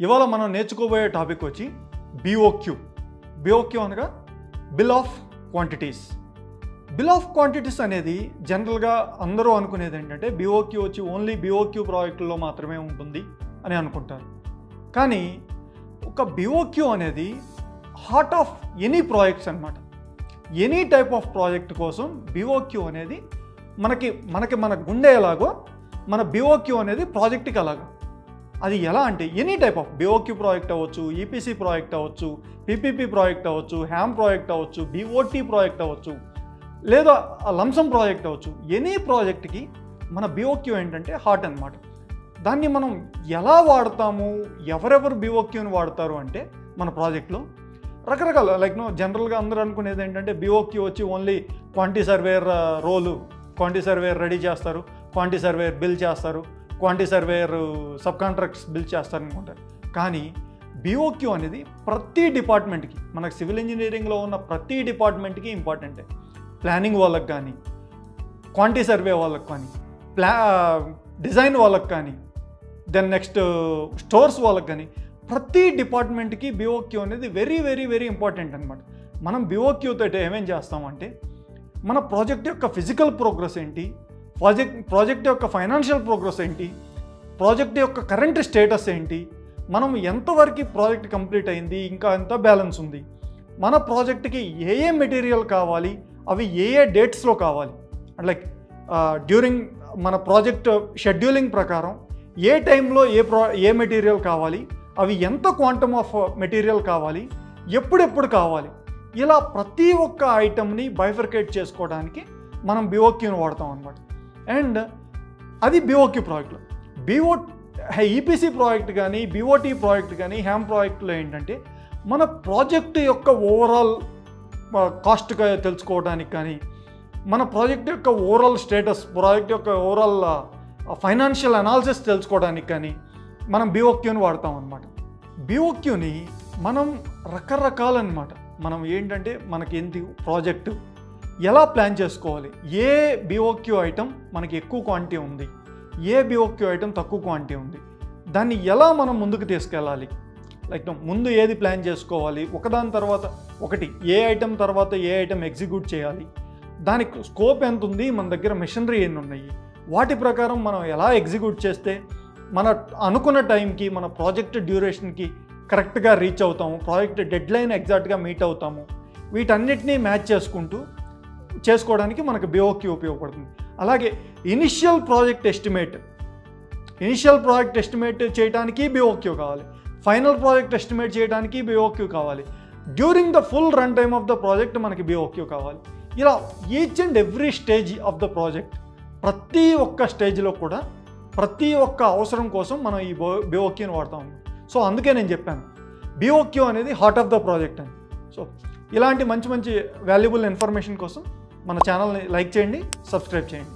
ఇవాళ మనం నేర్చుకోబోయే టాపిక్ వచ్చి BOQ. BOQ అనగా bill of quantities. Bill of quantities అనేది జనరల్గా అందరూ అనుకునేది ఏంటంటే BOQ వచ్చి ఓన్లీ BOQ ప్రాజెక్టుల్లో మాత్రమే ఉంటుంది అని అనుకుంటారు. కానీ ఒక BOQ అనేది హార్ట్ ఆఫ్ ఎనీ ప్రాజెక్ట్స్ అనమాట. ఎనీ టైప్ ఆఫ్ ప్రాజెక్ట్ కోసం BOQ అనేది మన గుండె ఎలాగో మన BOQ అనేది ప్రాజెక్ట్కి అలాగా. అది ఎలా అంటే any type of BOQ project అవ్వచ్చు, EPC ప్రాజెక్ట్ అవ్వచ్చు, PPP ప్రాజెక్ట్ అవ్వచ్చు, హ్యామ్ ప్రాజెక్ట్ అవ్వచ్చు, BOT ప్రాజెక్ట్ అవ్వచ్చు, లేదా లంసమ్ ప్రాజెక్ట్ అవ్వచ్చు. ఎనీ ప్రాజెక్ట్కి మన BOQ ఏంటంటే హార్ట్ అనమాట. దాన్ని మనం ఎలా వాడతాము, ఎవరెవరు BOQని వాడతారు అంటే మన ప్రాజెక్ట్లో రకరకాల జనరల్గా అందరూ అనుకునేది ఏంటంటే BOQ వచ్చి ఓన్లీ క్వాంటిటీ సర్వేయర్ రోలు, క్వాంటిటీ సర్వేయర్ రెడీ చేస్తారు, క్వాంటిటీ సర్వేయర్ బిల్ చేస్తారు, quantity surveyor sub contracts bill చేస్తారు అనుకుంటారు. కానీ BOQ అనేది ప్రతి డిపార్ట్మెంట్కి, మనకు సివిల్ ఇంజనీరింగ్లో ఉన్న ప్రతి డిపార్ట్మెంట్కి ఇంపార్టెంటే. ప్లానింగ్ వాళ్ళకి కానీ, క్వాంటిటీ సర్వే వాళ్ళకి కానీ, డిజైన్ వాళ్ళకి కానీ, దెన్ నెక్స్ట్ స్టోర్స్ వాళ్ళకి కానీ, ప్రతి డిపార్ట్మెంట్కి BOQ అనేది వెరీ వెరీ వెరీ ఇంపార్టెంట్ అనమాట. మనం BOQ తోటి ఏమేం చేస్తామంటే మన ప్రాజెక్ట్ యొక్క ఫిజికల్ ప్రోగ్రెస్ ఏంటి, ప్రాజెక్ట్ యొక్క ఫైనాన్షియల్ ప్రోగ్రెస్ ఏంటి, ప్రాజెక్ట్ యొక్క కరెంట్ స్టేటస్ ఏంటి, మనం ఎంతవరకు ప్రాజెక్ట్ కంప్లీట్ అయింది, ఇంకా ఎంత బ్యాలెన్స్ ఉంది, మన ప్రాజెక్ట్కి ఏ మెటీరియల్ కావాలి, అవి ఏ డేట్స్లో కావాలి, డ్యూరింగ్ మన ప్రాజెక్ట్ షెడ్యూలింగ్ ప్రకారం ఏ టైంలో ఏ మెటీరియల్ కావాలి, అవి ఎంత క్వాంటమ్ ఆఫ్ మెటీరియల్ కావాలి, ఎప్పుడెప్పుడు కావాలి, ఇలా ప్రతి ఒక్క ఐటమ్ని బైఫర్కేట్ చేసుకోవడానికి మనం BOQని వాడతాం అనమాట. అండ్ అది BOQ ప్రాజెక్ట్లో. EPC ప్రాజెక్ట్ కానీ, BOT ప్రాజెక్ట్ కానీ, హ్యామ్ ప్రాజెక్ట్లో ఏంటంటే మన ప్రాజెక్ట్ యొక్క ఓవరాల్ కాస్ట్ తెలుసుకోవడానికి కానీ, మన ప్రాజెక్ట్ యొక్క ఓవరాల్ స్టేటస్, ప్రాజెక్ట్ యొక్క ఓవరాల్ ఫైనాన్షియల్ అనాలిసిస్ తెలుసుకోవడానికి కానీ మనం BOQని వాడతాం అనమాట. BOQని మనం రకరకాలన్నమాట. మనం ఏంటంటే మనకి ఏంటి ప్రాజెక్టు ఎలా ప్లాన్ చేసుకోవాలి, ఏ BOQ ఐటమ్ మనకి ఎక్కువ క్వాంటిటీ ఉంది, ఏ BOQ ఐటమ్ తక్కువ క్వాంటిటీ ఉంది, దాన్ని ఎలా మనం ముందుకు తీసుకెళ్ళాలి, ముందు ఏది ప్లాన్ చేసుకోవాలి, ఒకదాని తర్వాత ఒకటి ఏ ఐటమ్ తర్వాత ఏ ఐటమ్ ఎగ్జిక్యూట్ చేయాలి, దానికి స్కోప్ ఎంత ఉంది, మన దగ్గర మెషినరీ ఎన్ని ఉన్నాయి, వాటి ప్రకారం మనం ఎలా ఎగ్జిక్యూట్ చేస్తే మన అనుకున్న టైంకి మన ప్రాజెక్ట్ డ్యూరేషన్కి కరెక్ట్గా రీచ్ అవుతాము, ప్రాజెక్ట్ డెడ్లైన్ ఎగ్జాక్ట్గా మీట్ అవుతాము, వీటన్నిటినీ మ్యాచ్ చేసుకోవడానికి మనకు BOQ ఉపయోగపడుతుంది. అలాగే ఇనిషియల్ ప్రాజెక్ట్ ఎస్టిమేట్ చేయడానికి BOQ కావాలి, ఫైనల్ ప్రాజెక్ట్ ఎస్టిమేట్ చేయడానికి BOQ కావాలి, during the full run time of the project మనకి BOQ కావాలి. ఇలా each and every stage of the project, ప్రతి ఒక్క స్టేజ్లో కూడా ప్రతి ఒక్క అవసరం కోసం మనం ఈ BOQని వాడతాం. సో అందుకే నేను చెప్పాను BOQ అనేది హార్ట్ ఆఫ్ ద ప్రాజెక్ట్ అని. సో ఇలాంటి మంచి వాల్యుబుల్ ఇన్ఫర్మేషన్ కోసం మన ఛానల్ని లైక్ చేయండి, సబ్స్క్రైబ్ చేయండి.